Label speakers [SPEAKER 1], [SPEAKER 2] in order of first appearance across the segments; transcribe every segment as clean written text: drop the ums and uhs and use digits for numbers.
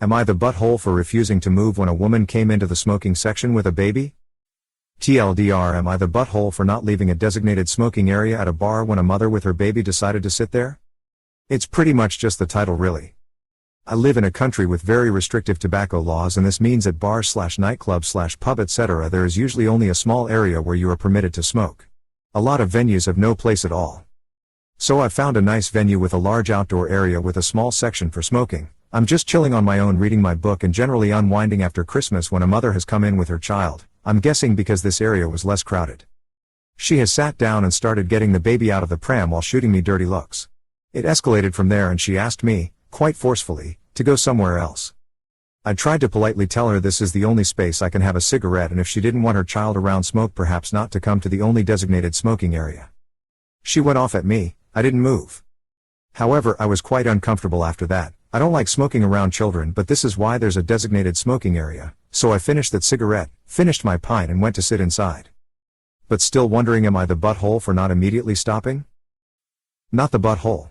[SPEAKER 1] Am I the butthole for refusing to move when a woman came into the smoking section with a baby? TLDR, am I the butthole for not leaving a designated smoking area at a bar when a mother with her baby decided to sit there? It's pretty much just the title really. I live in a country with very restrictive tobacco laws, and this means at bars/nightclubs/pub etc. there is usually only a small area where you are permitted to smoke. A lot of venues have no place at all. So I found a nice venue with a large outdoor area with a small section for smoking. I'm just chilling on my own reading my book and generally unwinding after Christmas when a mother has come in with her child, I'm guessing because this area was less crowded. She has sat down and started getting the baby out of the pram while shooting me dirty looks. It escalated from there and she asked me, quite forcefully, to go somewhere else. I tried to politely tell her this is the only space I can have a cigarette, and if she didn't want her child around smoke perhaps not to come to the only designated smoking area. She went off at me. I didn't move. However, I was quite uncomfortable after that. I don't like smoking around children, but this is why there's a designated smoking area, so I finished that cigarette, finished my pint and went to sit inside. But still wondering, am I the butthole for not immediately stopping? Not the butthole.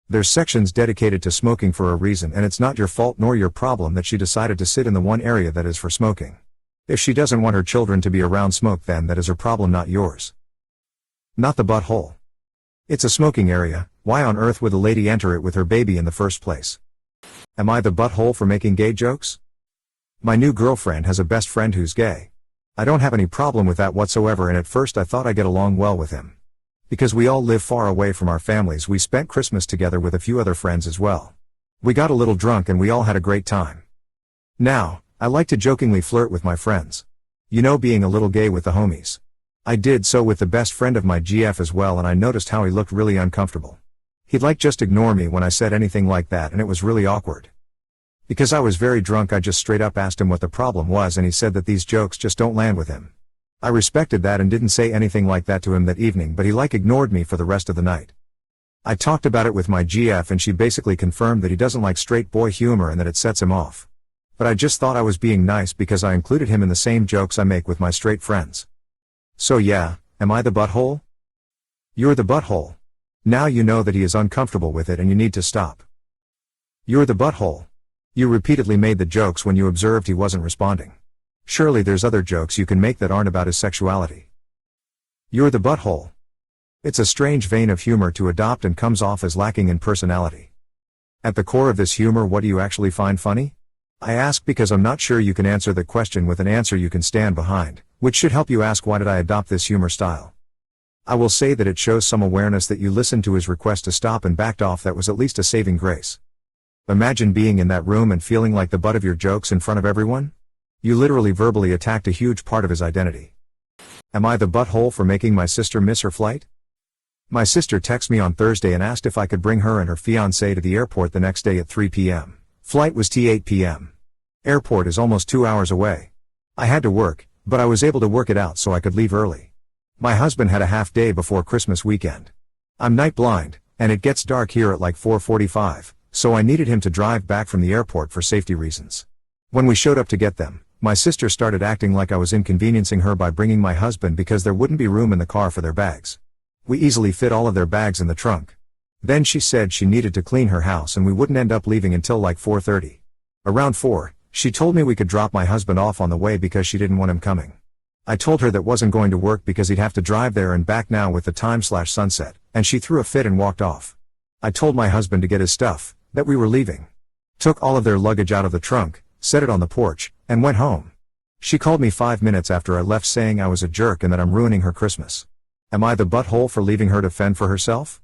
[SPEAKER 1] There's sections dedicated to smoking for a reason, and it's not your fault nor your problem that she decided to sit in the one area that is for smoking. If she doesn't want her children to be around smoke, then that is her problem, not yours. Not the butthole. It's a smoking area, why on earth would a lady enter it with her baby in the first place? Am I the butthole for making gay jokes? My new girlfriend has a best friend who's gay. I don't have any problem with that whatsoever, and at first I thought I get along well with him. Because we all live far away from our families, we spent Christmas together with a few other friends as well. We got a little drunk and we all had a great time. Now, I like to jokingly flirt with my friends. You know, being a little gay with the homies. I did so with the best friend of my GF as well, and I noticed how he looked really uncomfortable. He'd just ignore me when I said anything like that, and it was really awkward. Because I was very drunk, I just straight up asked him what the problem was, and he said that these jokes just don't land with him. I respected that and didn't say anything like that to him that evening, but he ignored me for the rest of the night. I talked about it with my GF and she basically confirmed that he doesn't like straight boy humor and that it sets him off. But I just thought I was being nice because I included him in the same jokes I make with my straight friends. So yeah, am I the butthole? You're the butthole. Now you know that he is uncomfortable with it and you need to stop. You're the butthole. You repeatedly made the jokes when you observed he wasn't responding. Surely there's other jokes you can make that aren't about his sexuality. You're the butthole. It's a strange vein of humor to adopt and comes off as lacking in personality. At the core of this humor, what do you actually find funny? I ask because I'm not sure you can answer the question with an answer you can stand behind, which should help you ask, why did I adopt this humor style? I will say that it shows some awareness that you listened to his request to stop and backed off. That was at least a saving grace. Imagine being in that room and feeling like the butt of your jokes in front of everyone. You literally verbally attacked a huge part of his identity. Am I the butthole for making my sister miss her flight? My sister texted me on Thursday and asked if I could bring her and her fiancé to the airport the next day at 3 p.m. Flight was t 8 p.m. Airport is almost 2 hours away. I had to work, but I was able to work it out so I could leave early. My husband had a half day before Christmas weekend. I'm night blind, and it gets dark here at 4:45, so I needed him to drive back from the airport for safety reasons. When we showed up to get them, my sister started acting like I was inconveniencing her by bringing my husband because there wouldn't be room in the car for their bags. We easily fit all of their bags in the trunk. Then she said she needed to clean her house and we wouldn't end up leaving until 4:30. Around 4, she told me we could drop my husband off on the way because she didn't want him coming. I told her that wasn't going to work because he'd have to drive there and back now with the time/sunset, and she threw a fit and walked off. I told my husband to get his stuff, that we were leaving. Took all of their luggage out of the trunk, set it on the porch, and went home. She called me 5 minutes after I left saying I was a jerk and that I'm ruining her Christmas. Am I the butthole for leaving her to fend for herself?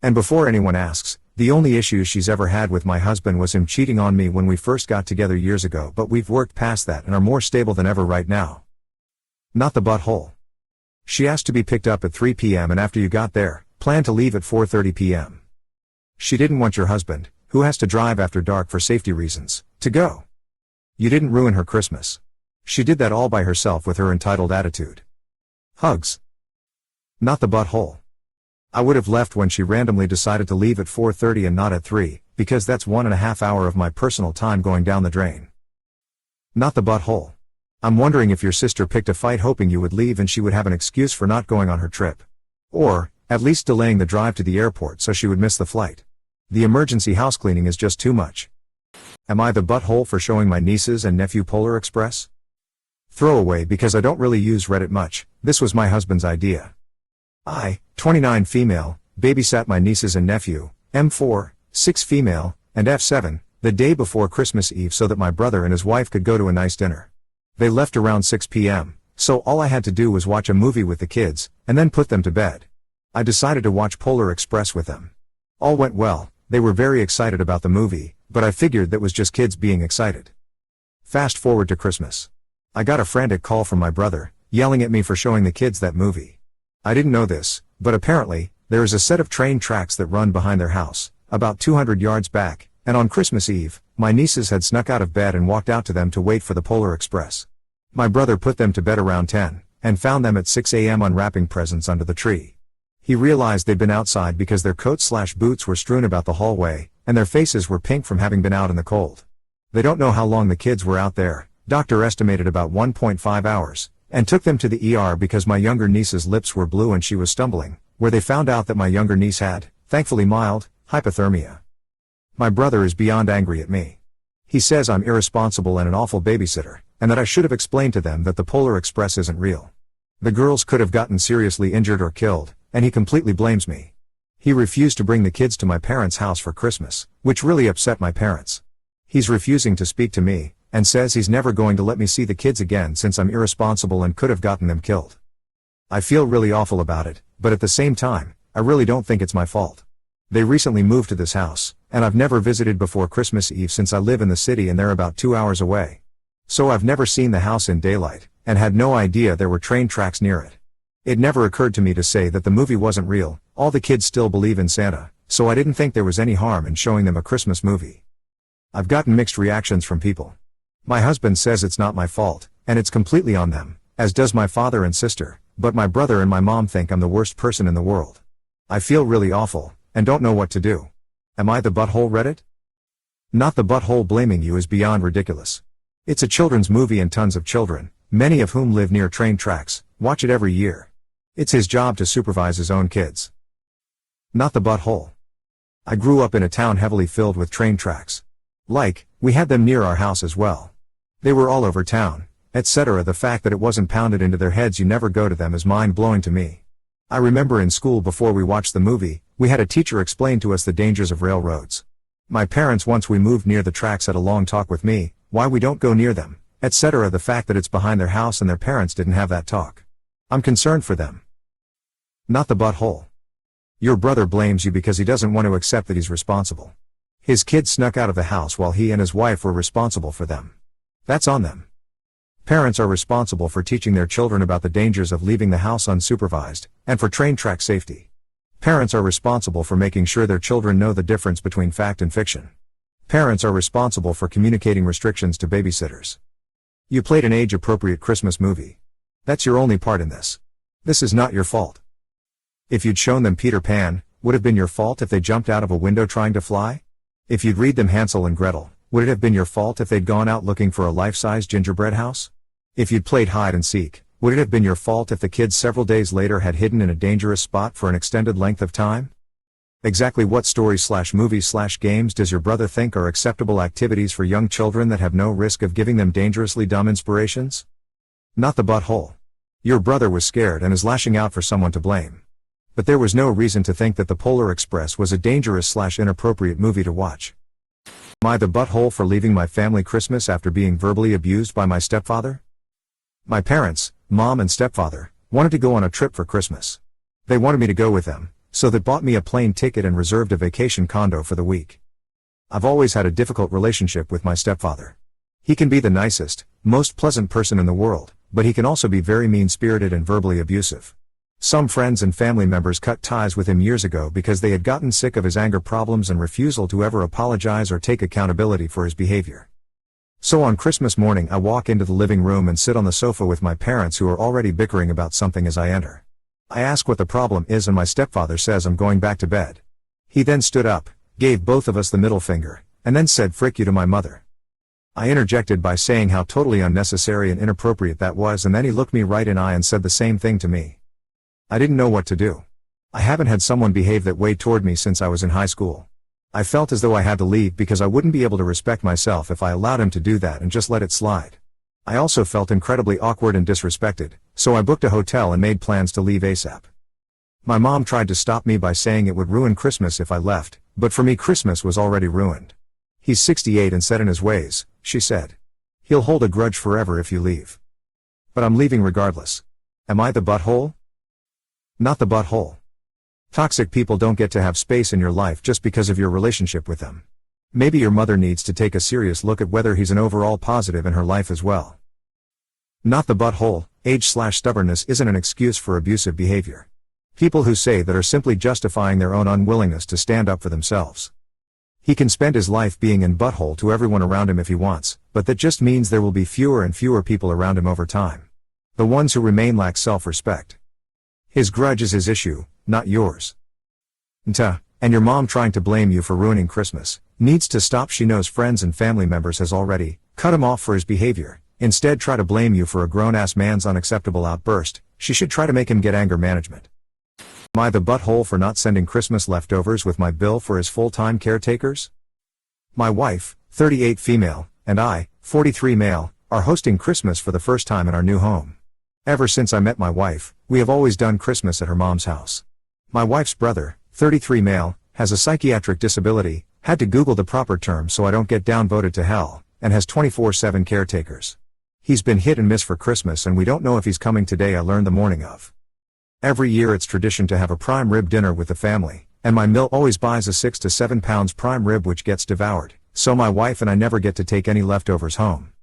[SPEAKER 1] And before anyone asks, the only issues she's ever had with my husband was him cheating on me when we first got together years ago, but we've worked past that and are more stable than ever right now. Not the butthole. She asked to be picked up at 3 p.m. and after you got there, planned to leave at 4:30 p.m. She didn't want your husband, who has to drive after dark for safety reasons, to go. You didn't ruin her Christmas. She did that all by herself with her entitled attitude. Hugs. Not the butthole. I would have left when she randomly decided to leave at 4:30 and not at 3, because that's 1.5 hours of my personal time going down the drain. Not the butthole. I'm wondering if your sister picked a fight hoping you would leave and she would have an excuse for not going on her trip. Or, at least delaying the drive to the airport so she would miss the flight. The emergency house cleaning is just too much. Am I the butthole for showing my nieces and nephew Polar Express? Throwaway because I don't really use Reddit much, this was my husband's idea. I, 29 female, babysat my nieces and nephew, M4, 6 female, and F7, the day before Christmas Eve so that my brother and his wife could go to a nice dinner. They left around 6 p.m., so all I had to do was watch a movie with the kids, and then put them to bed. I decided to watch Polar Express with them. All went well, they were very excited about the movie, but I figured that was just kids being excited. Fast forward to Christmas. I got a frantic call from my brother, yelling at me for showing the kids that movie. I didn't know this, but apparently, there is a set of train tracks that run behind their house, about 200 yards back, and on Christmas Eve, my nieces had snuck out of bed and walked out to them to wait for the Polar Express. My brother put them to bed around 10, and found them at 6 a.m. unwrapping presents under the tree. He realized they'd been outside because their coats/boots were strewn about the hallway, and their faces were pink from having been out in the cold. They don't know how long the kids were out there, doctor estimated about 1.5 hours, and took them to the ER because my younger niece's lips were blue and she was stumbling, where they found out that my younger niece had, thankfully mild, hypothermia. My brother is beyond angry at me. He says I'm irresponsible and an awful babysitter, and that I should have explained to them that the Polar Express isn't real. The girls could have gotten seriously injured or killed, and he completely blames me. He refused to bring the kids to my parents' house for Christmas, which really upset my parents. He's refusing to speak to me, and says he's never going to let me see the kids again since I'm irresponsible and could have gotten them killed. I feel really awful about it, but at the same time, I really don't think it's my fault. They recently moved to this house, and I've never visited before Christmas Eve since I live in the city and they're about 2 hours away. So I've never seen the house in daylight, and had no idea there were train tracks near it. It never occurred to me to say that the movie wasn't real, all the kids still believe in Santa, so I didn't think there was any harm in showing them a Christmas movie. I've gotten mixed reactions from people. My husband says it's not my fault, and it's completely on them, as does my father and sister, but my brother and my mom think I'm the worst person in the world. I feel really awful, and don't know what to do. Am I the butthole Reddit? Not the butthole blaming you is beyond ridiculous. It's a children's movie and tons of children, many of whom live near train tracks, watch it every year. It's his job to supervise his own kids. Not the butthole. I grew up in a town heavily filled with train tracks. We had them near our house as well. They were all over town, etc. The fact that it wasn't pounded into their heads you never go to them is mind-blowing to me. I remember in school before we watched the movie, we had a teacher explain to us the dangers of railroads. My parents once we moved near the tracks had a long talk with me, why we don't go near them, etc. The fact that it's behind their house and their parents didn't have that talk. I'm concerned for them. Not the butthole. Your brother blames you because he doesn't want to accept that he's responsible. His kids snuck out of the house while he and his wife were responsible for them. That's on them. Parents are responsible for teaching their children about the dangers of leaving the house unsupervised, and for train track safety. Parents are responsible for making sure their children know the difference between fact and fiction. Parents are responsible for communicating restrictions to babysitters. You played an age-appropriate Christmas movie. That's your only part in this. This is not your fault. If you'd shown them Peter Pan, would it have been your fault if they jumped out of a window trying to fly? If you'd read them Hansel and Gretel, would it have been your fault if they'd gone out looking for a life-size gingerbread house? If you'd played hide and seek, would it have been your fault if the kids several days later had hidden in a dangerous spot for an extended length of time? Exactly what stories/movies/games does your brother think are acceptable activities for young children that have no risk of giving them dangerously dumb inspirations? Not the butthole. Your brother was scared and is lashing out for someone to blame. But there was no reason to think that the Polar Express was a dangerous/inappropriate movie to watch. Am I the butthole for leaving my family Christmas after being verbally abused by my stepfather? My parents, mom and stepfather, wanted to go on a trip for Christmas. They wanted me to go with them, so they bought me a plane ticket and reserved a vacation condo for the week. I've always had a difficult relationship with my stepfather. He can be the nicest, most pleasant person in the world, but he can also be very mean-spirited and verbally abusive. Some friends and family members cut ties with him years ago because they had gotten sick of his anger problems and refusal to ever apologize or take accountability for his behavior. So on Christmas morning I walk into the living room and sit on the sofa with my parents who are already bickering about something as I enter. I ask what the problem is and my stepfather says I'm going back to bed. He then stood up, gave both of us the middle finger, and then said frick you to my mother. I interjected by saying how totally unnecessary and inappropriate that was, and then he looked me right in the eye and said the same thing to me. I didn't know what to do. I haven't had someone behave that way toward me since I was in high school. I felt as though I had to leave because I wouldn't be able to respect myself if I allowed him to do that and just let it slide. I also felt incredibly awkward and disrespected, so I booked a hotel and made plans to leave ASAP. My mom tried to stop me by saying it would ruin Christmas if I left, but for me Christmas was already ruined. He's 68 and set in his ways, she said. He'll hold a grudge forever if you leave. But I'm leaving regardless. Am I the butthole? Not the butthole. Toxic people don't get to have space in your life just because of your relationship with them. Maybe your mother needs to take a serious look at whether he's an overall positive in her life as well. Not the butthole. Age/stubbornness isn't an excuse for abusive behavior. People who say that are simply justifying their own unwillingness to stand up for themselves. He can spend his life being in butthole to everyone around him if he wants, but that just means there will be fewer and fewer people around him over time. The ones who remain lack self-respect. His grudge is his issue, not yours. And your mom trying to blame you for ruining Christmas needs to stop. She knows friends and family members has already cut him off for his behavior. Instead try to blame you for a grown-ass man's unacceptable outburst. She should try to make him get anger management. Am I the butthole for not sending Christmas leftovers with my bill for his full-time caretakers? My wife, 38 female, and I, 43 male, are hosting Christmas for the first time in our new home. Ever since I met my wife, we have always done Christmas at her mom's house. My wife's brother, 33 male, has a psychiatric disability, had to Google the proper term so I don't get downvoted to hell, and has 24/7 caretakers. He's been hit and miss for Christmas and we don't know if he's coming today. I learned the morning of. Every year it's tradition to have a prime rib dinner with the family, and my mill always buys a 6 to 7 pounds prime rib which gets devoured, so my wife and I never get to take any leftovers home.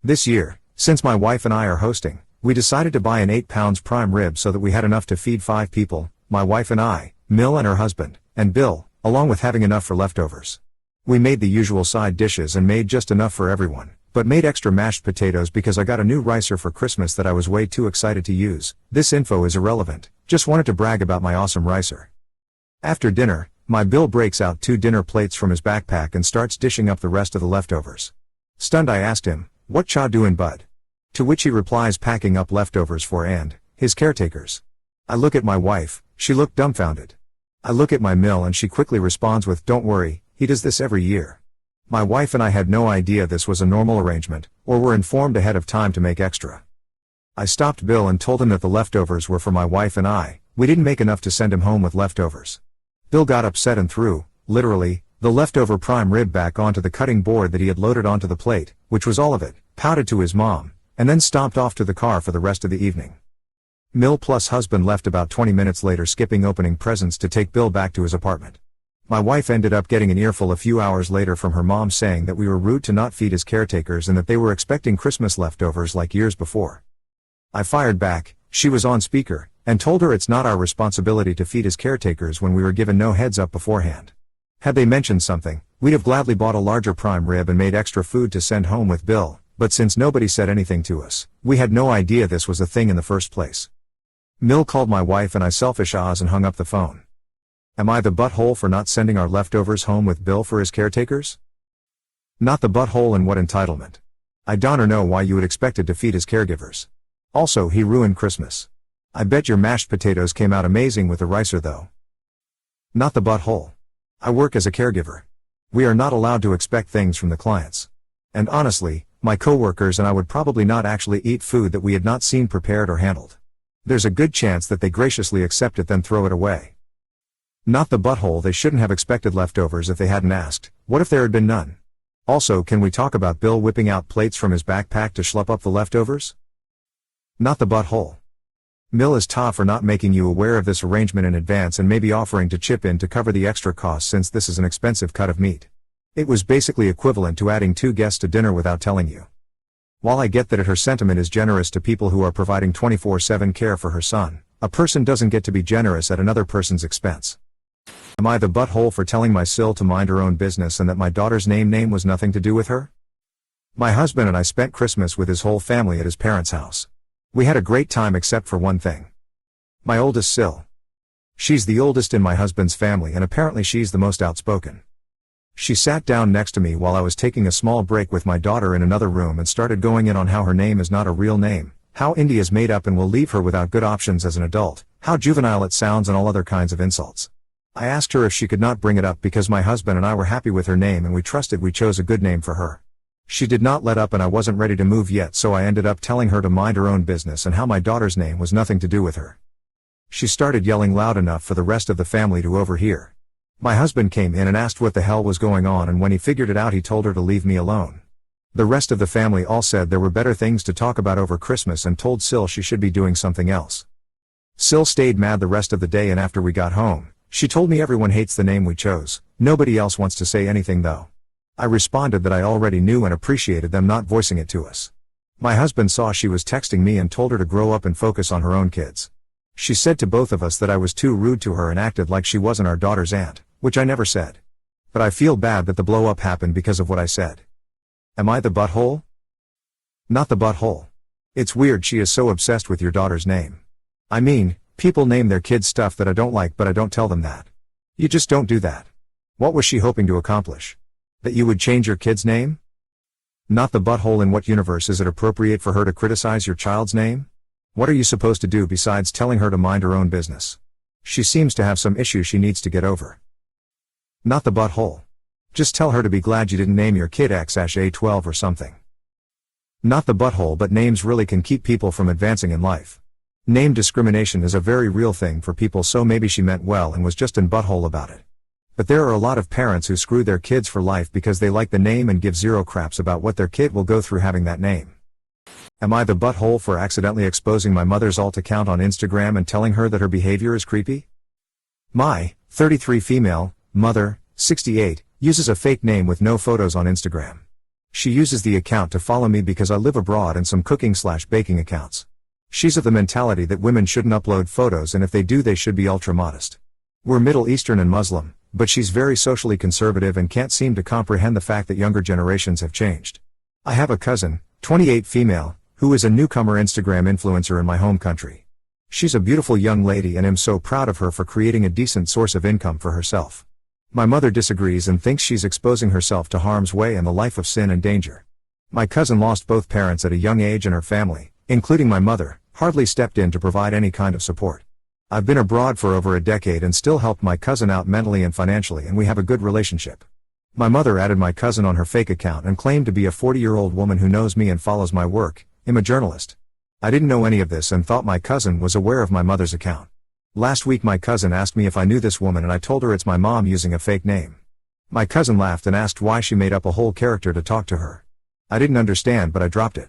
[SPEAKER 1] This year, since my wife and I are hosting, we decided to buy an 8 pounds prime rib so that we had enough to feed 5 people, my wife and I, Mill and her husband, and Bill, along with having enough for leftovers. We made the usual side dishes and made just enough for everyone, but made extra mashed potatoes because I got a new ricer for Christmas that I was way too excited to use. This info is irrelevant, just wanted to brag about my awesome ricer. After dinner, my Bill breaks out 2 dinner plates from his backpack and starts dishing up the rest of the leftovers. Stunned I asked him, "What cha doin' bud?" To which he replies, "Packing up leftovers for and his caretakers." I look at my wife, she looked dumbfounded. I look at my Mill and she quickly responds with, "Don't worry, he does this every year." My wife and I had no idea this was a normal arrangement, or were informed ahead of time to make extra. I stopped Bill and told him that the leftovers were for my wife and I. We didn't make enough to send him home with leftovers. Bill got upset and threw, literally, the leftover prime rib back onto the cutting board that he had loaded onto the plate, which was all of it, pouted to his mom, and then stomped off to the car for the rest of the evening. Mill plus husband left about 20 minutes later, skipping opening presents to take Bill back to his apartment. My wife ended up getting an earful a few hours later from her mom saying that we were rude to not feed his caretakers and that they were expecting Christmas leftovers like years before. I fired back, she was on speaker, and told her it's not our responsibility to feed his caretakers when we were given no heads up beforehand. Had they mentioned something, we'd have gladly bought a larger prime rib and made extra food to send home with Bill, but since nobody said anything to us, we had no idea this was a thing in the first place. Mill called my wife and I selfish ahs and hung up the phone. Am I the butthole for not sending our leftovers home with Bill for his caretakers? Not the butthole, and what entitlement. I don't know why you would expect to feed his caregivers. Also, he ruined Christmas. I bet your mashed potatoes came out amazing with the ricer though. Not the butthole. I work as a caregiver. We are not allowed to expect things from the clients. And honestly, my coworkers and I would probably not actually eat food that we had not seen prepared or handled. There's a good chance that they graciously accept it then throw it away. Not the butthole. They shouldn't have expected leftovers if they hadn't asked. What if there had been none? Also, can we talk about Bill whipping out plates from his backpack to schlep up the leftovers? Not the butthole. Mill is tough for not making you aware of this arrangement in advance and maybe offering to chip in to cover the extra costs since this is an expensive cut of meat. It was basically equivalent to adding 2 guests to dinner without telling you. While I get that her sentiment is generous to people who are providing 24/7 care for her son, a person doesn't get to be generous at another person's expense. Am I the butthole for telling my Sil to mind her own business and that my daughter's name was nothing to do with her? My husband and I spent Christmas with his whole family at his parents' house. We had a great time except for one thing. My oldest Sil. She's the oldest in my husband's family and apparently she's the most outspoken. She sat down next to me while I was taking a small break with my daughter in another room and started going in on how her name is not a real name, how India's made up and will leave her without good options as an adult, how juvenile it sounds and all other kinds of insults. I asked her if she could not bring it up because my husband and I were happy with her name and we trusted we chose a good name for her. She did not let up and I wasn't ready to move yet, so I ended up telling her to mind her own business and how my daughter's name was nothing to do with her. She started yelling loud enough for the rest of the family to overhear. My husband came in and asked what the hell was going on, and when he figured it out he told her to leave me alone. The rest of the family all said there were better things to talk about over Christmas and told Sil she should be doing something else. Sil stayed mad the rest of the day, and after we got home, she told me everyone hates the name we chose, nobody else wants to say anything though. I responded that I already knew and appreciated them not voicing it to us. My husband saw she was texting me and told her to grow up and focus on her own kids. She said to both of us that I was too rude to her and acted like she wasn't our daughter's aunt, which I never said. But I feel bad that the blow up happened because of what I said. Am I the butthole? Not the butthole. It's weird she is so obsessed with your daughter's name. I mean, people name their kids stuff that I don't like, but I don't tell them that. You just don't do that. What was she hoping to accomplish? That you would change your kid's name? Not the butthole. In what universe is it appropriate for her to criticize your child's name? What are you supposed to do besides telling her to mind her own business? She seems to have some issues she needs to get over. Not the butthole. Just tell her to be glad you didn't name your kid X-A12 or something. Not the butthole, but names really can keep people from advancing in life. Name discrimination is a very real thing for people, so maybe she meant well and was just in butthole about it. But there are a lot of parents who screw their kids for life because they like the name and give zero craps about what their kid will go through having that name. Am I the butthole for accidentally exposing my mother's alt account on Instagram and telling her that her behavior is creepy? My 33 female mother, 68, uses a fake name with no photos on Instagram. She uses the account to follow me because I live abroad and some cooking/baking accounts. She's of the mentality that women shouldn't upload photos, and if they do they should be ultra modest. We're Middle Eastern and Muslim, but she's very socially conservative and can't seem to comprehend the fact that younger generations have changed. I have a cousin, 28 female, who is a newcomer Instagram influencer in my home country. She's a beautiful young lady and I'm so proud of her for creating a decent source of income for herself. My mother disagrees and thinks she's exposing herself to harm's way and the life of sin and danger. My cousin lost both parents at a young age and her family, including my mother, hardly stepped in to provide any kind of support. I've been abroad for over a decade and still helped my cousin out mentally and financially, and we have a good relationship. My mother added my cousin on her fake account and claimed to be a 40-year-old woman who knows me and follows my work. I'm a journalist. I didn't know any of this and thought my cousin was aware of my mother's account. Last week my cousin asked me if I knew this woman and I told her it's my mom using a fake name. My cousin laughed and asked why she made up a whole character to talk to her. I didn't understand, but I dropped it.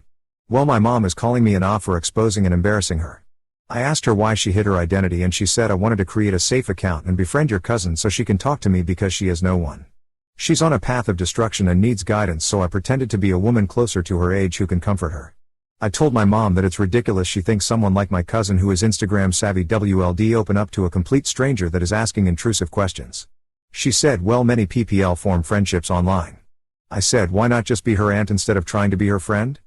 [SPEAKER 1] Well, my mom is calling me an off for exposing and embarrassing her. I asked her why she hid her identity and she said I wanted to create a safe account and befriend your cousin so she can talk to me because she has no one. She's on a path of destruction and needs guidance, so I pretended to be a woman closer to her age who can comfort her. I told my mom that it's ridiculous she thinks someone like my cousin who is Instagram savvy WLD open up to a complete stranger that is asking intrusive questions. She said, well, many PPL form friendships online. I said, why not just be her aunt instead of trying to be her friend?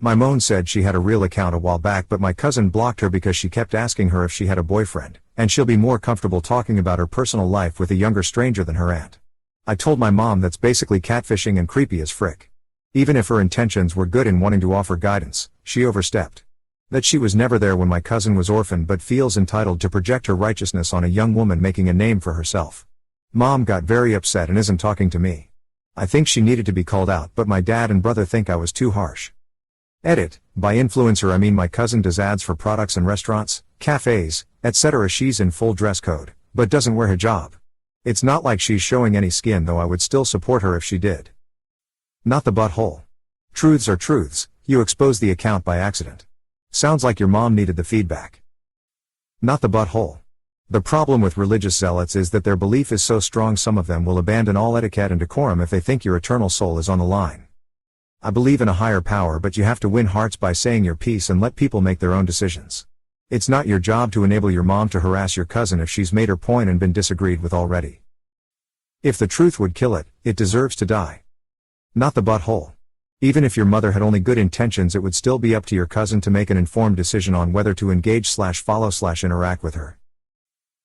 [SPEAKER 1] My mom said she had a real account a while back, but my cousin blocked her because she kept asking her if she had a boyfriend, and she'll be more comfortable talking about her personal life with a younger stranger than her aunt. I told my mom that's basically catfishing and creepy as frick. Even if her intentions were good in wanting to offer guidance, she overstepped. That she was never there when my cousin was orphaned but feels entitled to project her righteousness on a young woman making a name for herself. Mom got very upset and isn't talking to me. I think she needed to be called out, but my dad and brother think I was too harsh. Edit, by influencer I mean my cousin does ads for products in restaurants, cafes, etc. She's in full dress code, but doesn't wear hijab. It's not like she's showing any skin, though I would still support her if she did. Not the butthole. Truths are truths, you exposed the account by accident. Sounds like your mom needed the feedback. Not the butthole. The problem with religious zealots is that their belief is so strong some of them will abandon all etiquette and decorum if they think your eternal soul is on the line. I believe in a higher power, but you have to win hearts by saying your piece and let people make their own decisions. It's not your job to enable your mom to harass your cousin if she's made her point and been disagreed with already. If the truth would kill it, it deserves to die. Not the butthole. Even if your mother had only good intentions, it would still be up to your cousin to make an informed decision on whether to engage/follow/interact with her.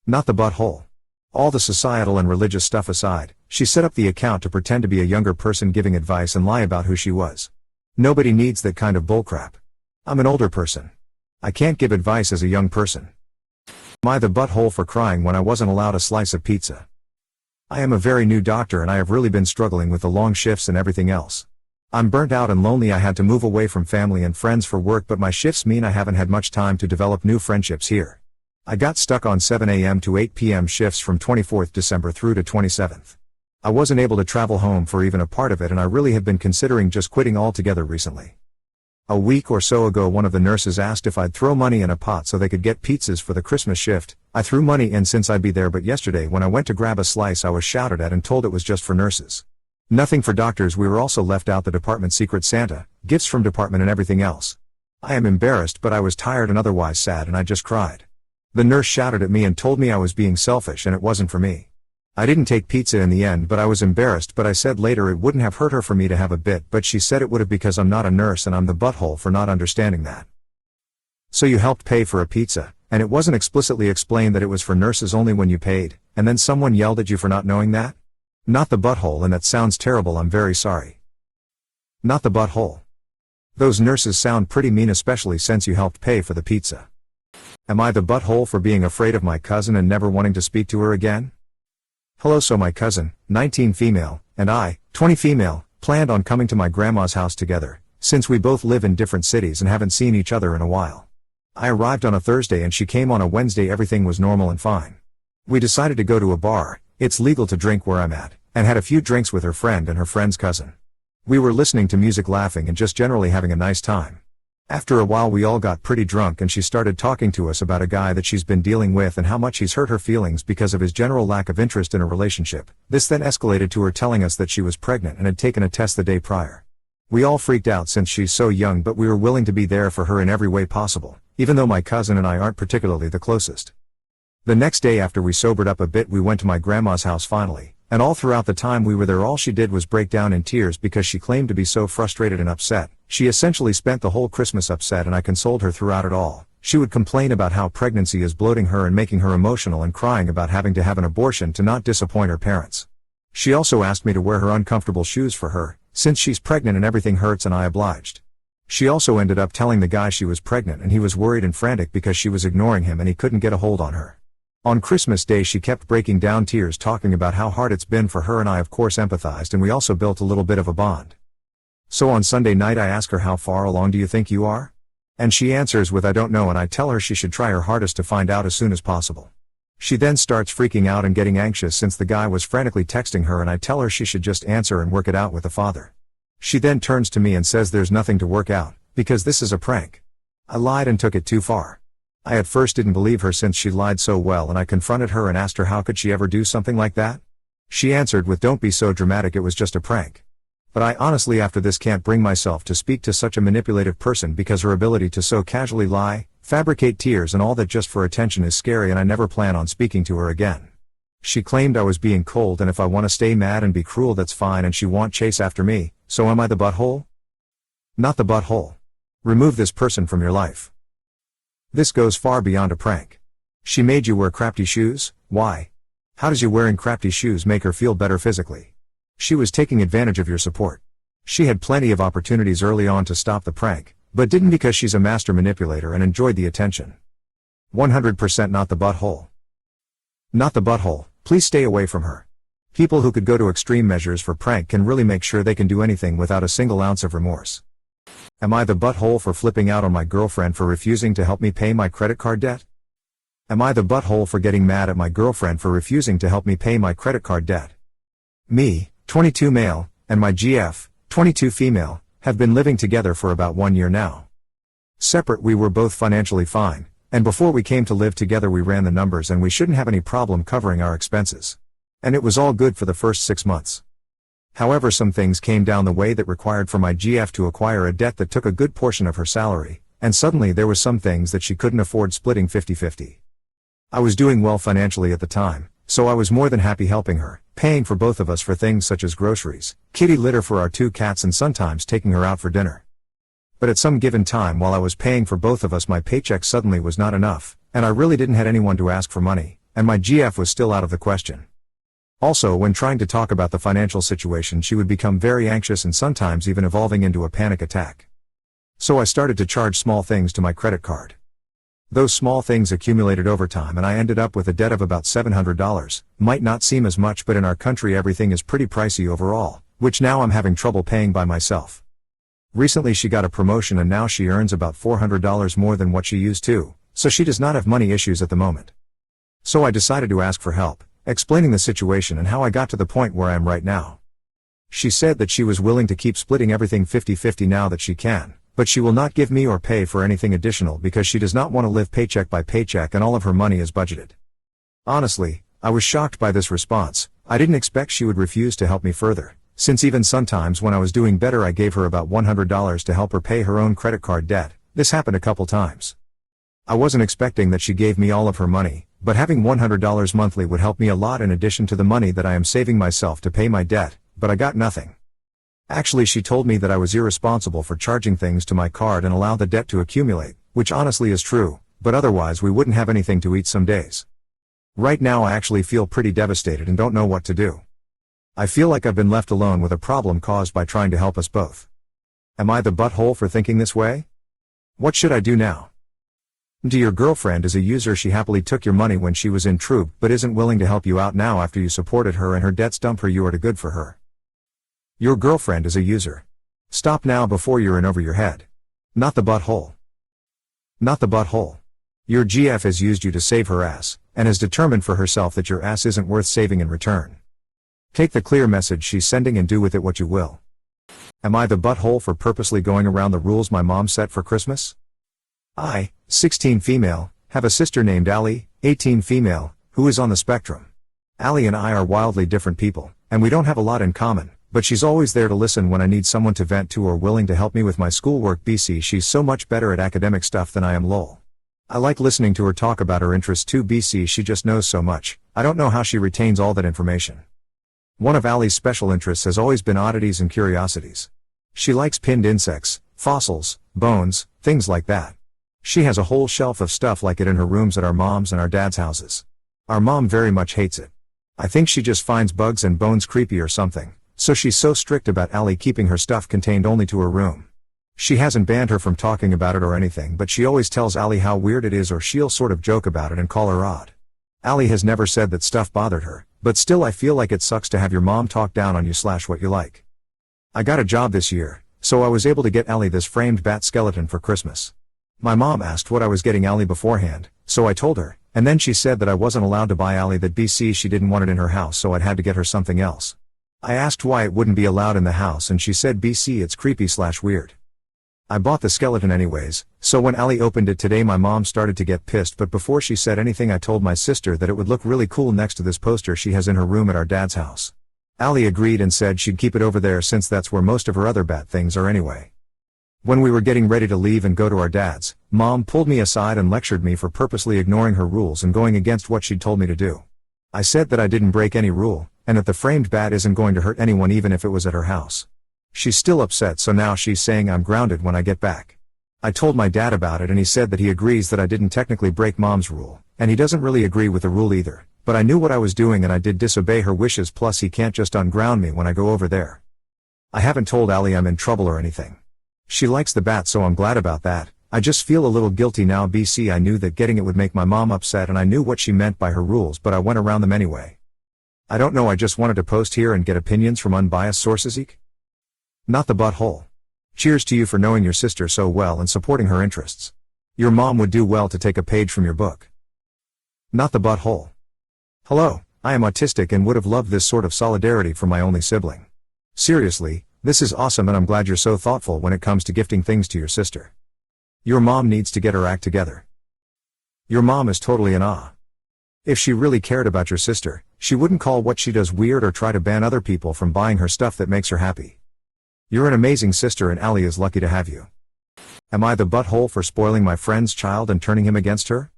[SPEAKER 1] Not the butthole. All the societal and religious stuff aside, she set up the account to pretend to be a younger person giving advice and lie about who she was. Nobody needs that kind of bullcrap. I'm an older person. I can't give advice as a young person. Am I the butthole for crying when I wasn't allowed a slice of pizza? I am a very new doctor and I have really been struggling with the long shifts and everything else. I'm burnt out and lonely. I had to move away from family and friends for work, but my shifts mean I haven't had much time to develop new friendships here. I got stuck on 7 a.m. to 8 p.m. shifts from 24th December through to 27th. I wasn't able to travel home for even a part of it, and I really have been considering just quitting altogether recently. A week or so ago, one of the nurses asked if I'd throw money in a pot so they could get pizzas for the Christmas shift. I threw money in since I'd be there, but yesterday when I went to grab a slice I was shouted at and told it was just for nurses. Nothing for doctors. We were also left out the department secret Santa, gifts from department and everything else. I am embarrassed, but I was tired and otherwise sad and I just cried. The nurse shouted at me and told me I was being selfish and it wasn't for me. I didn't take pizza in the end, but I was embarrassed, but I said later it wouldn't have hurt her for me to have a bit, but she said it would have because I'm not a nurse and I'm the butthole for not understanding that. So you helped pay for a pizza, and it wasn't explicitly explained that it was for nurses only when you paid, and then someone yelled at you for not knowing that? Not the butthole, and that sounds terrible. I'm very sorry. Not the butthole. Those nurses sound pretty mean, especially since you helped pay for the pizza. Am I the butthole for being afraid of my cousin and never wanting to speak to her again? Hello. So my cousin, 19 female, and I, 20 female, planned on coming to my grandma's house together, since we both live in different cities and haven't seen each other in a while. I arrived on a Thursday and she came on a Wednesday. Everything was normal and fine. We decided to go to a bar, it's legal to drink where I'm at, and had a few drinks with her friend and her friend's cousin. We were listening to music, laughing, and just generally having a nice time. After a while we all got pretty drunk and she started talking to us about a guy that she's been dealing with and how much he's hurt her feelings because of his general lack of interest in a relationship. This then escalated to her telling us that she was pregnant and had taken a test the day prior. We all freaked out since she's so young, but we were willing to be there for her in every way possible, even though my cousin and I aren't particularly the closest. The next day after we sobered up a bit, we went to my grandma's house finally, and all throughout the time we were there all she did was break down in tears because she claimed to be so frustrated and upset. She essentially spent the whole Christmas upset and I consoled her throughout it all. She would complain about how pregnancy is bloating her and making her emotional and crying about having to have an abortion to not disappoint her parents. She also asked me to wear her uncomfortable shoes for her, since she's pregnant and everything hurts, and I obliged. She also ended up telling the guy she was pregnant and he was worried and frantic because she was ignoring him and he couldn't get a hold on her. On Christmas Day she kept breaking down tears talking about how hard it's been for her, and I of course empathized, and we also built a little bit of a bond. So on Sunday night I ask her, how far along do you think you are? And she answers with I don't know, and I tell her she should try her hardest to find out as soon as possible. She then starts freaking out and getting anxious since the guy was frantically texting her, and I tell her she should just answer and work it out with the father. She then turns to me and says there's nothing to work out, because this is a prank. I lied and took it too far. I at first didn't believe her since she lied so well, and I confronted her and asked her how could she ever do something like that? She answered with don't be so dramatic, it was just a prank. But I honestly after this can't bring myself to speak to such a manipulative person because her ability to so casually lie, fabricate tears and all that just for attention is scary, and I never plan on speaking to her again. She claimed I was being cold, and if I want to stay mad and be cruel that's fine, and she won't chase after me, so am I the butthole? Not the butthole. Remove this person from your life. This goes far beyond a prank. She made you wear crappy shoes? Why? How does you wearing crappy shoes make her feel better physically? She was taking advantage of your support. She had plenty of opportunities early on to stop the prank, but didn't because she's a master manipulator and enjoyed the attention. 100% not the butthole. Not the butthole, please stay away from her. People who could go to extreme measures for prank can really make sure they can do anything without a single ounce of remorse. Am I the butthole for flipping out on my girlfriend for refusing to help me pay my credit card debt? Am I the butthole for getting mad at my girlfriend for refusing to help me pay my credit card debt? Me, 22 male, and my GF, 22 female, have been living together for about 1 year now. Separate, we were both financially fine, and before we came to live together we ran the numbers and we shouldn't have any problem covering our expenses. And it was all good for the first 6 months. However, some things came down the way that required for my GF to acquire a debt that took a good portion of her salary, and suddenly there was some things that she couldn't afford splitting 50-50. I was doing well financially at the time, so I was more than happy helping her, paying for both of us for things such as groceries, kitty litter for our 2 cats, and sometimes taking her out for dinner. But at some given time while I was paying for both of us, my paycheck suddenly was not enough, and I really didn't have anyone to ask for money, and my GF was still out of the question. Also, when trying to talk about the financial situation, she would become very anxious and sometimes even evolving into a panic attack. So I started to charge small things to my credit card. Those small things accumulated over time and I ended up with a debt of about $700. Might not seem as much, but in our country everything is pretty pricey overall, which now I'm having trouble paying by myself. Recently she got a promotion and now she earns about $400 more than what she used to, so she does not have money issues at the moment. So I decided to ask for help, explaining the situation and how I got to the point where I am right now. She said that she was willing to keep splitting everything 50-50 now that she can, but she will not give me or pay for anything additional because she does not want to live paycheck by paycheck and all of her money is budgeted. Honestly, I was shocked by this response. I didn't expect she would refuse to help me further, since even sometimes when I was doing better I gave her about $100 to help her pay her own credit card debt. This happened a couple times. I wasn't expecting that she gave me all of her money, but having $100 monthly would help me a lot in addition to the money that I am saving myself to pay my debt, but I got nothing. Actually, she told me that I was irresponsible for charging things to my card and allow the debt to accumulate, which honestly is true, but otherwise we wouldn't have anything to eat some days. Right now I actually feel pretty devastated and don't know what to do. I feel like I've been left alone with a problem caused by trying to help us both. Am I the butthole for thinking this way? What should I do now? Your girlfriend is a user. She happily took your money when she was in troop but isn't willing to help you out now after you supported her and her debts dump her. You are too good for her. Your girlfriend is a user. Stop now before you're in over your head. Not the butthole. Not the butthole. Your GF has used you to save her ass, and has determined for herself that your ass isn't worth saving in return. Take the clear message she's sending and do with it what you will. Am I the butthole for purposely going around the rules my mom set for Christmas? I, 16 female, have a sister named Allie, 18 female, who is on the spectrum. Allie and I are wildly different people, and we don't have a lot in common, but she's always there to listen when I need someone to vent to or willing to help me with my schoolwork. BC, she's so much better at academic stuff than I am. Lol. I like listening to her talk about her interests too. BC, she just knows so much. I don't know how she retains all that information. One of Allie's special interests has always been oddities and curiosities. She likes pinned insects, fossils, bones, things like that. She has a whole shelf of stuff like it in her rooms at our mom's and our dad's houses. Our mom very much hates it. I think she just finds bugs and bones creepy or something, so she's so strict about Allie keeping her stuff contained only to her room. She hasn't banned her from talking about it or anything, but she always tells Allie how weird it is, or she'll sort of joke about it and call her odd. Allie has never said that stuff bothered her, but still I feel like it sucks to have your mom talk down on you / what you like. I got a job this year, so I was able to get Allie this framed bat skeleton for Christmas. My mom asked what I was getting Allie beforehand, so I told her, and then she said that I wasn't allowed to buy Allie that. BC, she didn't want it in her house, so I'd had to get her something else. I asked why it wouldn't be allowed in the house and she said, BC, it's creepy / weird. I bought the skeleton anyways, so when Allie opened it today my mom started to get pissed, but before she said anything I told my sister that it would look really cool next to this poster she has in her room at our dad's house. Allie agreed and said she'd keep it over there since that's where most of her other bat things are anyway. When we were getting ready to leave and go to our dad's, Mom pulled me aside and lectured me for purposely ignoring her rules and going against what she'd told me to do. I said that I didn't break any rule, and that the framed bat isn't going to hurt anyone even if it was at her house. She's still upset, so now she's saying I'm grounded when I get back. I told my dad about it and he said that he agrees that I didn't technically break Mom's rule, and he doesn't really agree with the rule either, but I knew what I was doing and I did disobey her wishes, plus he can't just unground me when I go over there. I haven't told Allie I'm in trouble or anything. She likes the bat, so I'm glad about that. I just feel a little guilty now. BC, I knew that getting it would make my mom upset and I knew what she meant by her rules, but I went around them anyway. I don't know, I just wanted to post here and get opinions from unbiased sources. Eek. Not the butthole. Cheers to you for knowing your sister so well and supporting her interests. Your mom would do well to take a page from your book. Not the butthole. Hello, I am autistic and would have loved this sort of solidarity from my only sibling. Seriously, this is awesome and I'm glad you're so thoughtful when it comes to gifting things to your sister. Your mom needs to get her act together. Your mom is totally in awe. If she really cared about your sister, she wouldn't call what she does weird or try to ban other people from buying her stuff that makes her happy. You're an amazing sister and Allie is lucky to have you. Am I the butthole for spoiling my friend's child and turning him against her?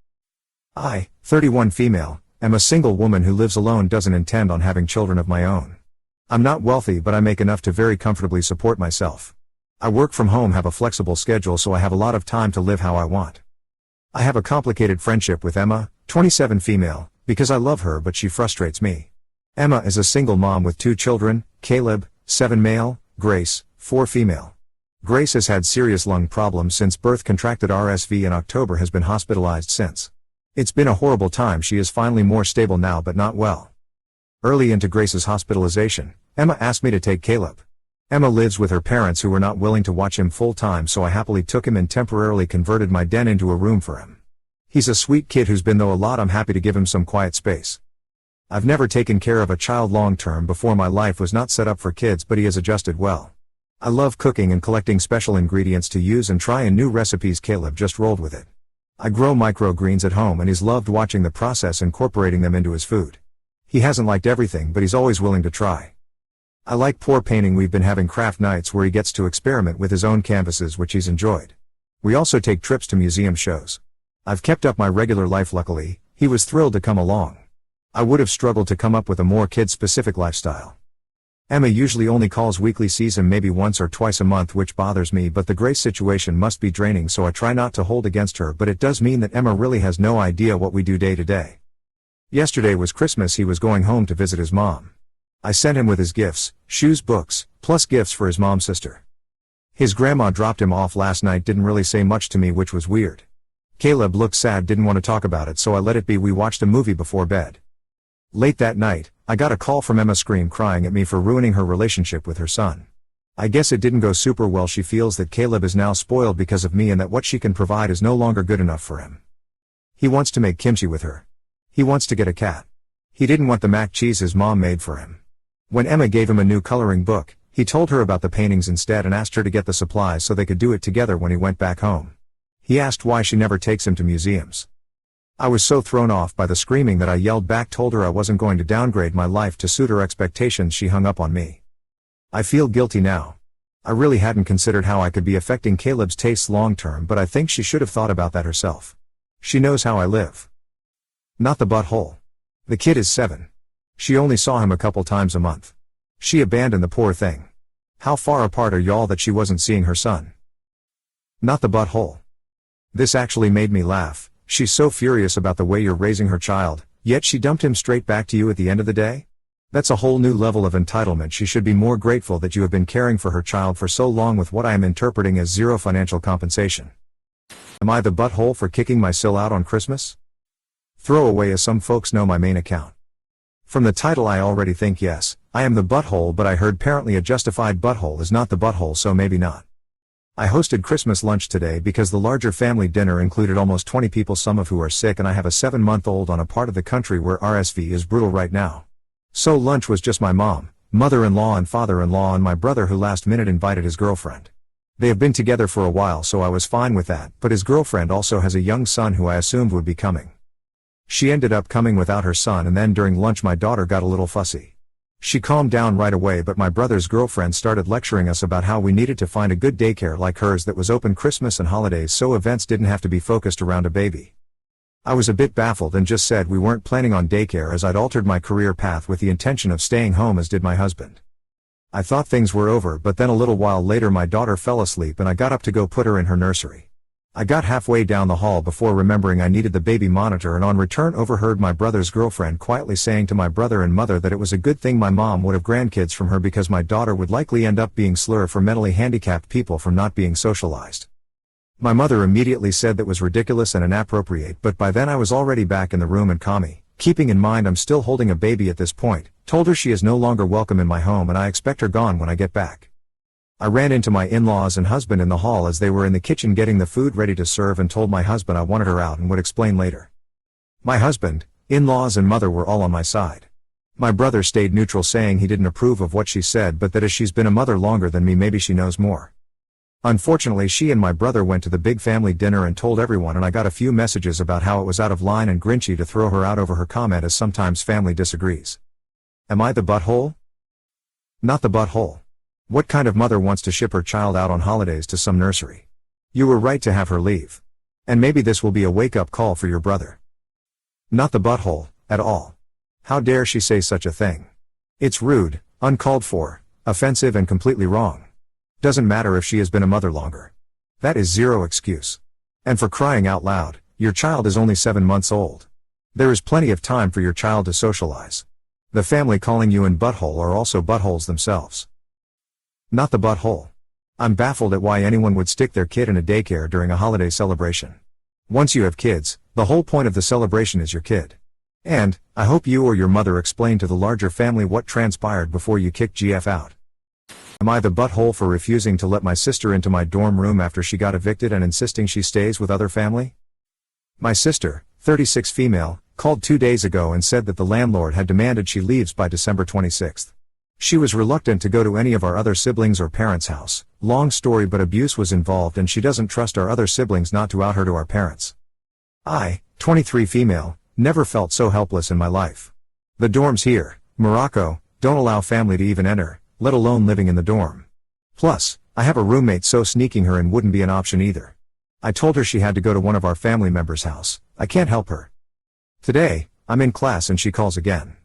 [SPEAKER 1] I, 31 female, am a single woman who lives alone, doesn't intend on having children of my own. I'm not wealthy, but I make enough to very comfortably support myself. I work from home, have a flexible schedule, so I have a lot of time to live how I want. I have a complicated friendship with Emma, 27 female, because I love her but she frustrates me. Emma is a single mom with 2 children, Caleb, 7 male, Grace, 4 female. Grace has had serious lung problems since birth, contracted RSV in October, has been hospitalized since. It's been a horrible time. She is finally more stable now but not well. Early into Grace's hospitalization, Emma asked me to take Caleb. Emma lives with her parents who were not willing to watch him full time, so I happily took him and temporarily converted my den into a room for him. He's a sweet kid who's been through a lot. I'm happy to give him some quiet space. I've never taken care of a child long term before. My life was not set up for kids, but he has adjusted well. I love cooking and collecting special ingredients to use and trying new recipes. Caleb just rolled with it. I grow microgreens at home and he's loved watching the process, incorporating them into his food. He hasn't liked everything, but he's always willing to try. I like pour painting. We've been having craft nights where he gets to experiment with his own canvases, which he's enjoyed. We also take trips to museum shows. I've kept up my regular life. Luckily, he was thrilled to come along. I would have struggled to come up with a more kid-specific lifestyle. Emma usually only calls weekly, sees him maybe once or twice a month, which bothers me, but the Grace situation must be draining, so I try not to hold against her, but it does mean that Emma really has no idea what we do day to day. Yesterday was Christmas. He was going home to visit his mom. I sent him with his gifts, shoes, books, plus gifts for his mom's sister. His grandma dropped him off last night, didn't really say much to me, which was weird. Caleb looked sad, didn't want to talk about it, so I let it be. We watched a movie before bed. Late that night, I got a call from Emma crying at me for ruining her relationship with her son. I guess it didn't go super well. She feels that Caleb is now spoiled because of me and that what she can provide is no longer good enough for him. He wants to make kimchi with her. He wants to get a cat. He didn't want the mac cheese his mom made for him. When Emma gave him a new coloring book, he told her about the paintings instead and asked her to get the supplies so they could do it together when he went back home. He asked why she never takes him to museums. I was so thrown off by the screaming that I yelled back, told her I wasn't going to downgrade my life to suit her expectations. She hung up on me. I feel guilty now. I really hadn't considered how I could be affecting Caleb's tastes long term, but I think she should have thought about that herself. She knows how I live. Not the butthole. The kid is 7. She only saw him a couple times a month. She abandoned the poor thing. How far apart are y'all that she wasn't seeing her son? Not the butthole. This actually made me laugh. She's so furious about the way you're raising her child, yet she dumped him straight back to you at the end of the day? That's a whole new level of entitlement. She should be more grateful that you have been caring for her child for so long with what I am interpreting as zero financial compensation. Am I the butthole for kicking my sill out on Christmas? Throwaway, as some folks know my main account. From the title I already think yes, I am the butthole, but I heard apparently a justified butthole is not the butthole, so maybe not. I hosted Christmas lunch today because the larger family dinner included almost 20 people, some of who are sick, and I have a 7-month-old on a part of the country where RSV is brutal right now. So lunch was just my mom, mother-in-law and father-in-law and my brother, who last minute invited his girlfriend. They have been together for a while, so I was fine with that, but his girlfriend also has a young son who I assumed would be coming. She ended up coming without her son, and then during lunch my daughter got a little fussy. She calmed down right away, but my brother's girlfriend started lecturing us about how we needed to find a good daycare like hers that was open Christmas and holidays so events didn't have to be focused around a baby. I was a bit baffled and just said we weren't planning on daycare, as I'd altered my career path with the intention of staying home, as did my husband. I thought things were over, but then a little while later my daughter fell asleep and I got up to go put her in her nursery. I got halfway down the hall before remembering I needed the baby monitor, and on return overheard my brother's girlfriend quietly saying to my brother and mother that it was a good thing my mom would have grandkids from her because my daughter would likely end up being slur for mentally handicapped people from not being socialized. My mother immediately said that was ridiculous and inappropriate, but by then I was already back in the room and calmly, keeping in mind I'm still holding a baby at this point, told her she is no longer welcome in my home and I expect her gone when I get back. I ran into my in-laws and husband in the hall as they were in the kitchen getting the food ready to serve and told my husband I wanted her out and would explain later. My husband, in-laws and mother were all on my side. My brother stayed neutral, saying he didn't approve of what she said, but that as she's been a mother longer than me, maybe she knows more. Unfortunately, she and my brother went to the big family dinner and told everyone, and I got a few messages about how it was out of line and grinchy to throw her out over her comment, as sometimes family disagrees. Am I the butthole? Not the butthole. What kind of mother wants to ship her child out on holidays to some nursery? You were right to have her leave. And maybe this will be a wake-up call for your brother. Not the butthole, at all. How dare she say such a thing? It's rude, uncalled for, offensive and completely wrong. Doesn't matter if she has been a mother longer. That is zero excuse. And for crying out loud, your child is only 7 months old. There is plenty of time for your child to socialize. The family calling you in butthole are also buttholes themselves. Not the butthole. I'm baffled at why anyone would stick their kid in a daycare during a holiday celebration. Once you have kids, the whole point of the celebration is your kid. And, I hope you or your mother explain to the larger family what transpired before you kicked GF out. Am I the butthole for refusing to let my sister into my dorm room after she got evicted and insisting she stays with other family? My sister, 36 female, called 2 days ago and said that the landlord had demanded she leaves by December 26th. She was reluctant to go to any of our other siblings or parents' house. Long story, but abuse was involved and she doesn't trust our other siblings not to out her to our parents. I, 23 female, never felt so helpless in my life. The dorms here, Morocco, don't allow family to even enter, let alone living in the dorm. Plus, I have a roommate, so sneaking her in wouldn't be an option either. I told her she had to go to one of our family members' house. I can't help her. Today, I'm in class and she calls again.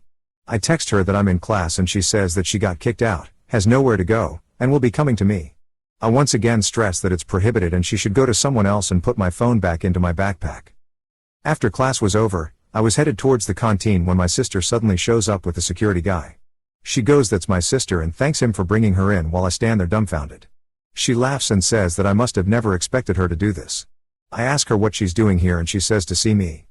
[SPEAKER 1] I text her that I'm in class and she says that she got kicked out, has nowhere to go, and will be coming to me. I once again stress that it's prohibited and she should go to someone else and put my phone back into my backpack. After class was over, I was headed towards the canteen when my sister suddenly shows up with the security guy. She goes, "That's my sister," and thanks him for bringing her in while I stand there dumbfounded. She laughs and says that I must have never expected her to do this. I ask her what she's doing here and she says to see me.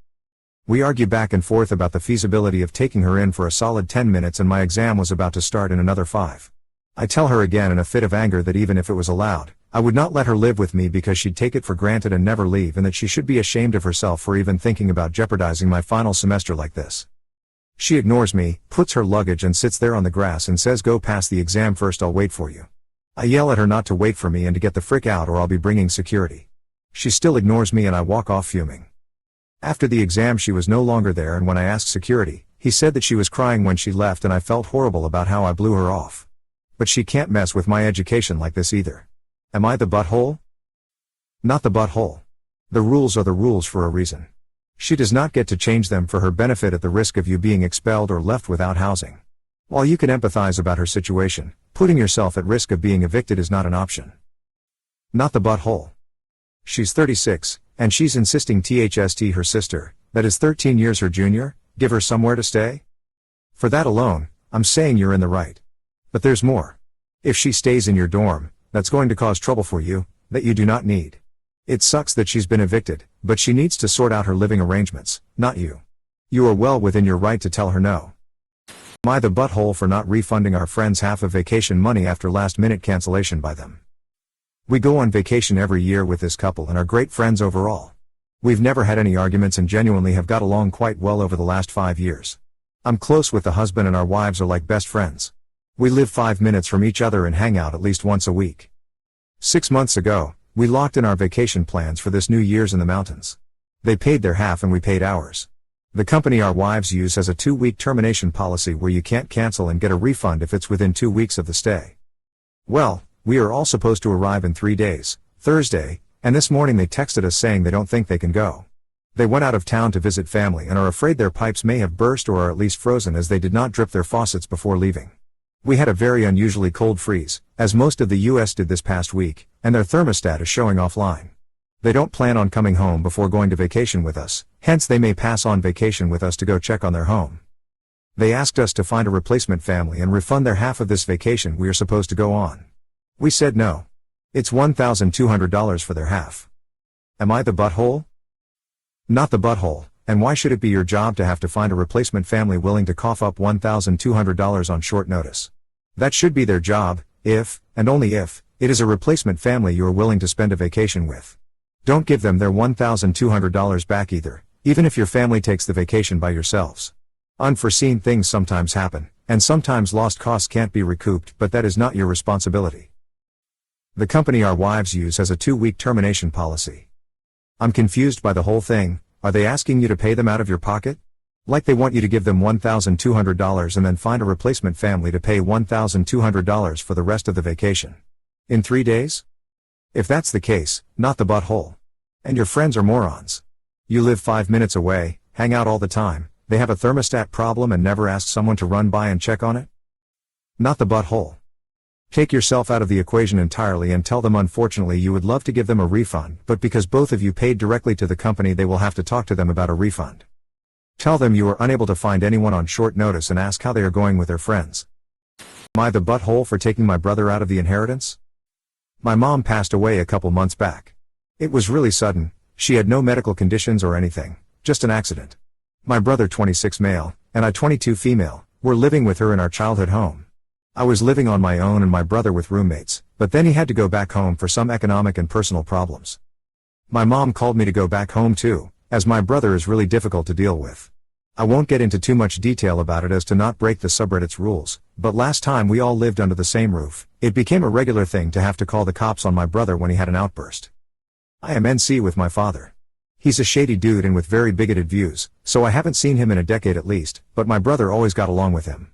[SPEAKER 1] We argue back and forth about the feasibility of taking her in for a solid 10 minutes and my exam was about to start in another 5. I tell her again in a fit of anger that even if it was allowed, I would not let her live with me because she'd take it for granted and never leave, and that she should be ashamed of herself for even thinking about jeopardizing my final semester like this. She ignores me, puts her luggage and sits there on the grass and says, "Go pass the exam first, I'll wait for you." I yell at her not to wait for me and to get the frick out or I'll be bringing security. She still ignores me and I walk off fuming. After the exam she was no longer there, and when I asked security, he said that she was crying when she left, and I felt horrible about how I blew her off. But she can't mess with my education like this either. Am I the butthole? Not the butthole. The rules are the rules for a reason. She does not get to change them for her benefit at the risk of you being expelled or left without housing. While you can empathize about her situation, putting yourself at risk of being evicted is not an option. Not the butthole. She's 36, and she's insisting THST her sister, that is 13 years her junior, give her somewhere to stay? For that alone, I'm saying you're in the right. But there's more. If she stays in your dorm, that's going to cause trouble for you, that you do not need. It sucks that she's been evicted, but she needs to sort out her living arrangements, not you. You are well within your right to tell her no. Am I the butthole for not refunding our friends half of vacation money after last-minute cancellation by them? We go on vacation every year with this couple and are great friends overall. We've never had any arguments and genuinely have got along quite well over the last 5 years. I'm close with the husband and our wives are like best friends. We live 5 minutes from each other and hang out at least once a week. 6 months ago, we locked in our vacation plans for this New Year's in the mountains. They paid their half and we paid ours. The company our wives use has a 2-week termination policy where you can't cancel and get a refund if it's within 2 weeks of the stay. Well, we are all supposed to arrive in 3 days, Thursday, and this morning they texted us saying they don't think they can go. They went out of town to visit family and are afraid their pipes may have burst or are at least frozen as they did not drip their faucets before leaving. We had a very unusually cold freeze, as most of the US did this past week, and their thermostat is showing offline. They don't plan on coming home before going to vacation with us, hence they may pass on vacation with us to go check on their home. They asked us to find a replacement family and refund their half of this vacation we are supposed to go on. We said no. It's $1,200 for their half. Am I the butthole? Not the butthole, and why should it be your job to have to find a replacement family willing to cough up $1,200 on short notice? That should be their job, if, and only if, it is a replacement family you are willing to spend a vacation with. Don't give them their $1,200 back either, even if your family takes the vacation by yourselves. Unforeseen things sometimes happen, and sometimes lost costs can't be recouped, but that is not your responsibility. The company our wives use has a 2-week termination policy. I'm confused by the whole thing. Are they asking you to pay them out of your pocket? Like they want you to give them $1,200 and then find a replacement family to pay $1,200 for the rest of the vacation. In 3 days? If that's the case, not the butthole. And your friends are morons. You live 5 minutes away, hang out all the time, they have a thermostat problem and never ask someone to run by and check on it? Not the butthole. Take yourself out of the equation entirely and tell them unfortunately you would love to give them a refund, but because both of you paid directly to the company they will have to talk to them about a refund. Tell them you are unable to find anyone on short notice and ask how they are going with their friends. Am I the butthole for taking my brother out of the inheritance? My mom passed away a couple months back. It was really sudden. She had no medical conditions or anything, just an accident. My brother, 26 male, and I, 22 female, were living with her in our childhood home. I was living on my own and my brother with roommates, but then he had to go back home for some economic and personal problems. My mom called me to go back home too, as my brother is really difficult to deal with. I won't get into too much detail about it as to not break the subreddit's rules, but last time we all lived under the same roof, it became a regular thing to have to call the cops on my brother when he had an outburst. I am NC with my father. He's a shady dude and with very bigoted views, so I haven't seen him in a decade at least, but my brother always got along with him.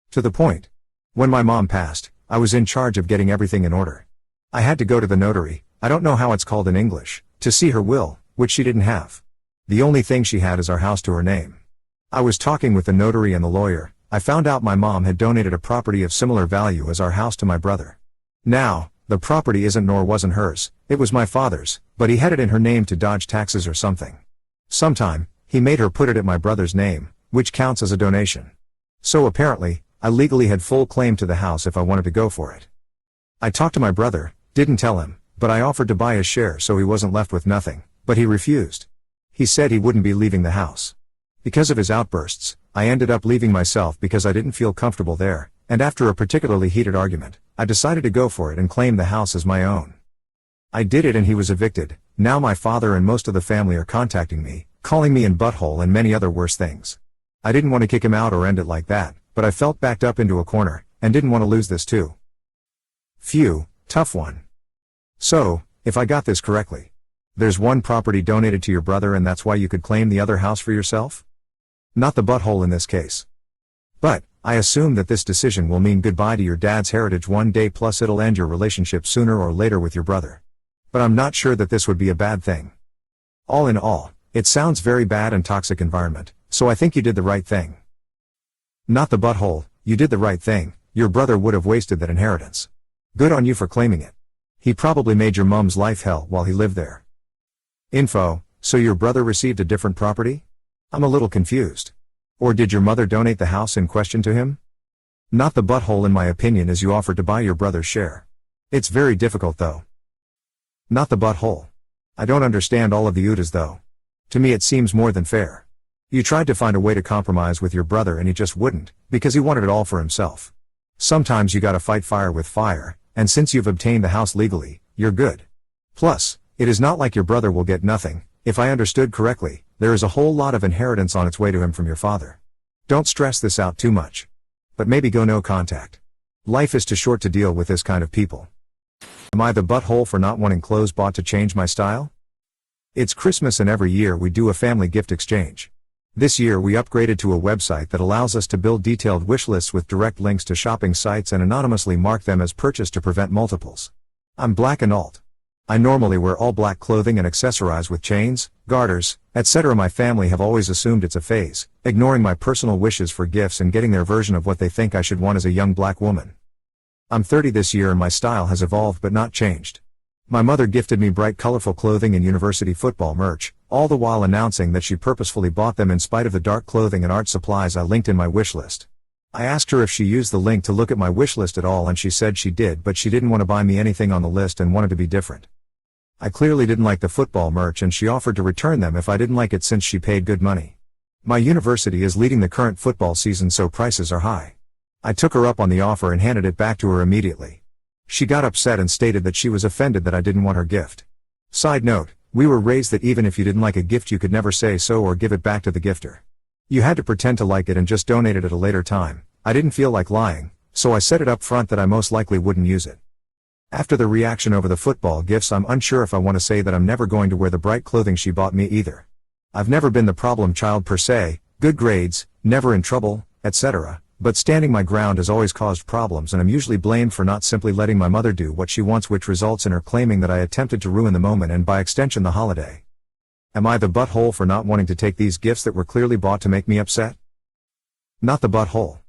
[SPEAKER 1] To the point. When my mom passed, I was in charge of getting everything in order. I had to go to the notary, I don't know how it's called in English, to see her will, which she didn't have. The only thing she had is our house to her name. I was talking with the notary and the lawyer. I found out my mom had donated a property of similar value as our house to my brother. Now, the property isn't nor wasn't hers, it was my father's, but he had it in her name to dodge taxes or something. Sometime, he made her put it at my brother's name, which counts as a donation. So apparently, I legally had full claim to the house if I wanted to go for it. I talked to my brother, didn't tell him, but I offered to buy his share so he wasn't left with nothing, but he refused. He said he wouldn't be leaving the house. Because of his outbursts, I ended up leaving myself because I didn't feel comfortable there, and after a particularly heated argument, I decided to go for it and claim the house as my own. I did it and he was evicted. Now my father and most of the family are contacting me, calling me an butthole and many other worse things. I didn't want to kick him out or end it like that, but I felt backed up into a corner, and didn't want to lose this too. Phew, tough one. So, if I got this correctly, there's one property donated to your brother and that's why you could claim the other house for yourself? Not the butthole in this case. But, I assume that this decision will mean goodbye to your dad's heritage one day, plus it'll end your relationship sooner or later with your brother. But I'm not sure that this would be a bad thing. All in all, it sounds very bad and toxic environment, so I think you did the right thing. Not the butthole, you did the right thing. Your brother would have wasted that inheritance. Good on you for claiming it. He probably made your mom's life hell while he lived there. Info, so your brother received a different property? I'm a little confused. Or did your mother donate the house in question to him? Not the butthole in my opinion, as you offered to buy your brother's share. It's very difficult though. Not the butthole. I don't understand all of the UTAs though. To me it seems more than fair. You tried to find a way to compromise with your brother and he just wouldn't, because he wanted it all for himself. Sometimes you gotta fight fire with fire, and since you've obtained the house legally, you're good. Plus, it is not like your brother will get nothing. If I understood correctly, there is a whole lot of inheritance on its way to him from your father. Don't stress this out too much. But maybe go no contact. Life is too short to deal with this kind of people. Am I the butthole for not wanting clothes bought to change my style? It's Christmas and every year we do a family gift exchange. This year we upgraded to a website that allows us to build detailed wish lists with direct links to shopping sites and anonymously mark them as purchased to prevent multiples. I'm black and alt. I normally wear all black clothing and accessorize with chains, garters, etc. My family have always assumed it's a phase, ignoring my personal wishes for gifts and getting their version of what they think I should want as a young black woman. I'm 30 this year and my style has evolved but not changed. My mother gifted me bright colorful clothing and university football merch, all the while announcing that she purposefully bought them in spite of the dark clothing and art supplies I linked in my wish list. I asked her if she used the link to look at my wish list at all and she said she did, but she didn't want to buy me anything on the list and wanted to be different. I clearly didn't like the football merch and she offered to return them if I didn't like it since she paid good money. My university is leading the current football season so prices are high. I took her up on the offer and handed it back to her immediately. She got upset and stated that she was offended that I didn't want her gift. Side note, we were raised that even if you didn't like a gift you could never say so or give it back to the gifter. You had to pretend to like it and just donate it at a later time. I didn't feel like lying, so I said it up front that I most likely wouldn't use it. After the reaction over the football gifts, I'm unsure if I want to say that I'm never going to wear the bright clothing she bought me either. I've never been the problem child per se, good grades, never in trouble, etc., but standing my ground has always caused problems and I'm usually blamed for not simply letting my mother do what she wants, which results in her claiming that I attempted to ruin the moment and by extension the holiday. Am I the butthole for not wanting to take these gifts that were clearly bought to make me upset? Not the butthole.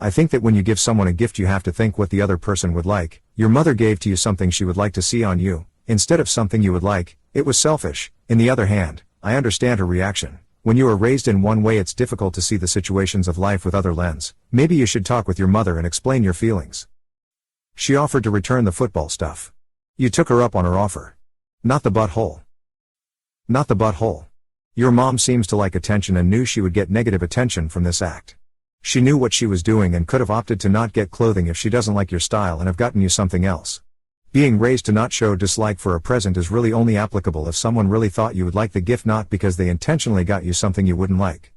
[SPEAKER 1] I think that when you give someone a gift you have to think what the other person would like. Your mother gave to you something she would like to see on you, instead of something you would like. It was selfish. In the other hand, I understand her reaction. When you are raised in one way it's difficult to see the situations of life with other lens. Maybe you should talk with your mother and explain your feelings. She offered to return the football stuff. You took her up on her offer. Not the butthole. Not the butthole. Your mom seems to like attention and knew she would get negative attention from this act. She knew what she was doing and could have opted to not get clothing if she doesn't like your style and have gotten you something else. Being raised to not show dislike for a present is really only applicable if someone really thought you would like the gift, not because they intentionally got you something you wouldn't like.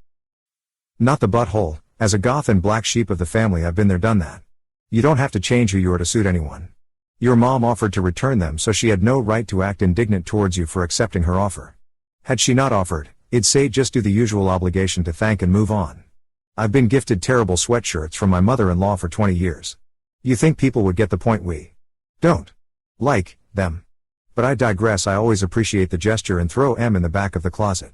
[SPEAKER 1] Not the butthole. As a goth and black sheep of the family, I've been there, done that. You don't have to change who you are to suit anyone. Your mom offered to return them, so she had no right to act indignant towards you for accepting her offer. Had she not offered, it'd say just do the usual obligation to thank and move on. I've been gifted terrible sweatshirts from my mother-in-law for 20 years. You think people would get the point? We don't like them. But I digress. I always appreciate the gesture and throw M in the back of the closet.